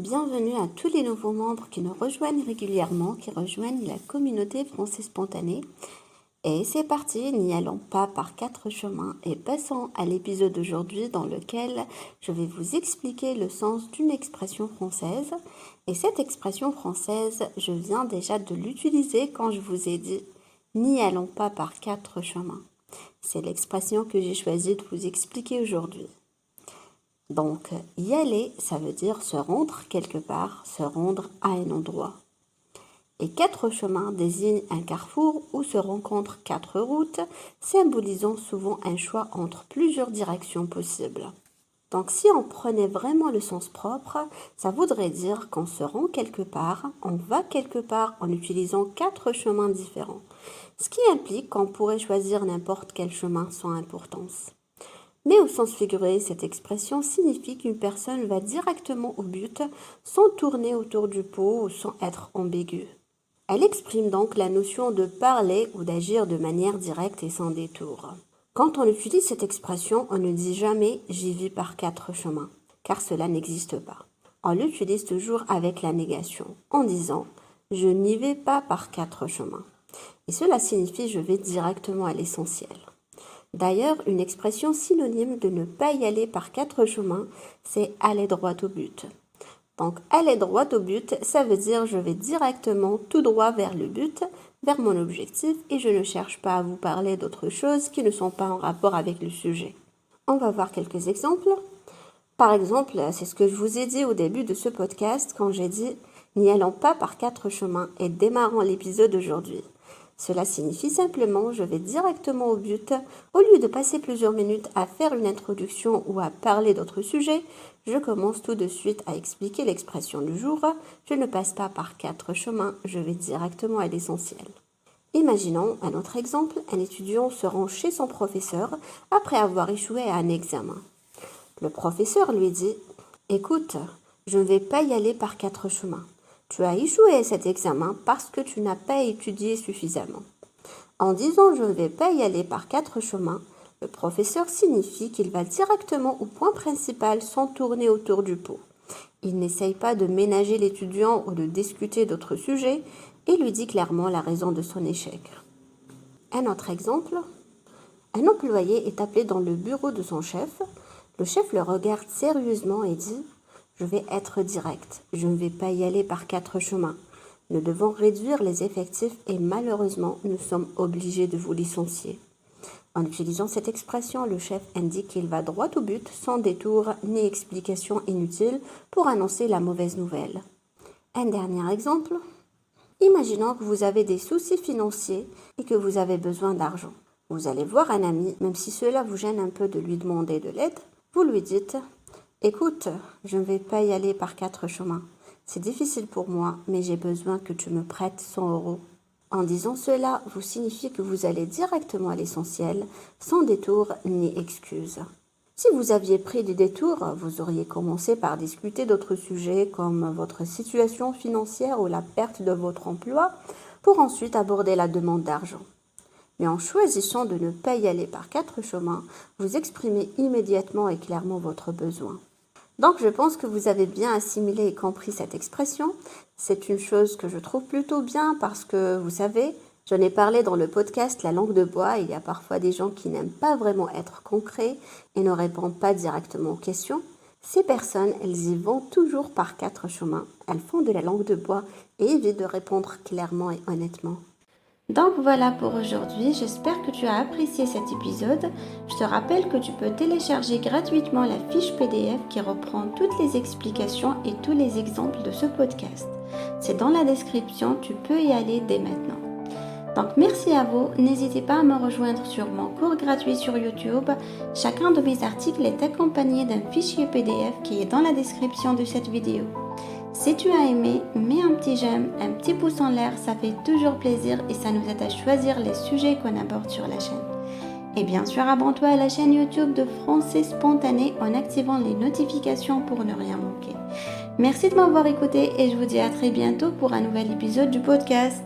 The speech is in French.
Bienvenue à tous les nouveaux membres qui nous rejoignent régulièrement, qui rejoignent la communauté Français Spontané. Et c'est parti, n'y allons pas par 4 chemins et passons à l'épisode d'aujourd'hui dans lequel je vais vous expliquer le sens d'une expression française. Et cette expression française, je viens déjà de l'utiliser quand je vous ai dit « n'y allons pas par 4 chemins ». C'est l'expression que j'ai choisi de vous expliquer aujourd'hui. Donc, y aller, ça veut dire se rendre quelque part, se rendre à un endroit. Et 4 chemins désignent un carrefour où se rencontrent 4 routes, symbolisant souvent un choix entre plusieurs directions possibles. Donc, si on prenait vraiment le sens propre, ça voudrait dire qu'on se rend quelque part, on va quelque part en utilisant 4 chemins différents, ce qui implique qu'on pourrait choisir n'importe quel chemin sans importance. Mais au sens figuré, cette expression signifie qu'une personne va directement au but sans tourner autour du pot ou sans être ambiguë. Elle exprime donc la notion de parler ou d'agir de manière directe et sans détour. Quand on utilise cette expression, on ne dit jamais « j'y vais par 4 chemins », car cela n'existe pas. On l'utilise toujours avec la négation, en disant « je n'y vais pas par 4 chemins ». Et cela signifie « je vais directement à l'essentiel ». D'ailleurs, une expression synonyme de ne pas y aller par 4 chemins, c'est aller droit au but. Donc, aller droit au but, ça veut dire je vais directement tout droit vers le but, vers mon objectif, et je ne cherche pas à vous parler d'autres choses qui ne sont pas en rapport avec le sujet. On va voir quelques exemples. Par exemple, c'est ce que je vous ai dit au début de ce podcast quand j'ai dit « n'y allons pas par 4 chemins » et démarrons l'épisode d'aujourd'hui. Cela signifie simplement je vais directement au but. Au lieu de passer plusieurs minutes à faire une introduction ou à parler d'autres sujets, je commence tout de suite à expliquer l'expression du jour. Je ne passe pas par 4 chemins, je vais directement à l'essentiel. Imaginons un autre exemple, un étudiant se rend chez son professeur après avoir échoué à un examen. Le professeur lui dit « Écoute, je ne vais pas y aller par 4 chemins. Tu as échoué à cet examen parce que tu n'as pas étudié suffisamment. » En disant « je ne vais pas y aller par 4 chemins », le professeur signifie qu'il va directement au point principal sans tourner autour du pot. Il n'essaye pas de ménager l'étudiant ou de discuter d'autres sujets et lui dit clairement la raison de son échec. Un autre exemple, un employé est appelé dans le bureau de son chef. Le chef le regarde sérieusement et dit « Je vais être direct, je ne vais pas y aller par 4 chemins. Nous devons réduire les effectifs et malheureusement, nous sommes obligés de vous licencier. » En utilisant cette expression, le chef indique qu'il va droit au but, sans détour ni explication inutile pour annoncer la mauvaise nouvelle. Un dernier exemple. Imaginons que vous avez des soucis financiers et que vous avez besoin d'argent. Vous allez voir un ami, même si cela vous gêne un peu de lui demander de l'aide, vous lui dites « Écoute, je ne vais pas y aller par 4 chemins. C'est difficile pour moi, mais j'ai besoin que tu me prêtes 100 €. » En disant cela, vous signifiez que vous allez directement à l'essentiel, sans détour ni excuse. Si vous aviez pris des détours, vous auriez commencé par discuter d'autres sujets comme votre situation financière ou la perte de votre emploi, pour ensuite aborder la demande d'argent. Mais en choisissant de ne pas y aller par 4 chemins, vous exprimez immédiatement et clairement votre besoin. Donc je pense que vous avez bien assimilé et compris cette expression. C'est une chose que je trouve plutôt bien parce que, vous savez, j'en ai parlé dans le podcast La langue de bois. Il y a parfois des gens qui n'aiment pas vraiment être concrets et ne répondent pas directement aux questions. Ces personnes, elles y vont toujours par 4 chemins. Elles font de la langue de bois et évitent de répondre clairement et honnêtement. Donc voilà pour aujourd'hui, j'espère que tu as apprécié cet épisode. Je te rappelle que tu peux télécharger gratuitement la fiche PDF qui reprend toutes les explications et tous les exemples de ce podcast. C'est dans la description, tu peux y aller dès maintenant. Donc merci à vous, n'hésitez pas à me rejoindre sur mon cours gratuit sur YouTube. Chacun de mes articles est accompagné d'un fichier PDF qui est dans la description de cette vidéo. Si tu as aimé, mets un petit j'aime, un petit pouce en l'air, ça fait toujours plaisir et ça nous aide à choisir les sujets qu'on aborde sur la chaîne. Et bien sûr, abonne-toi à la chaîne YouTube de Français Spontané en activant les notifications pour ne rien manquer. Merci de m'avoir écouté et je vous dis à très bientôt pour un nouvel épisode du podcast.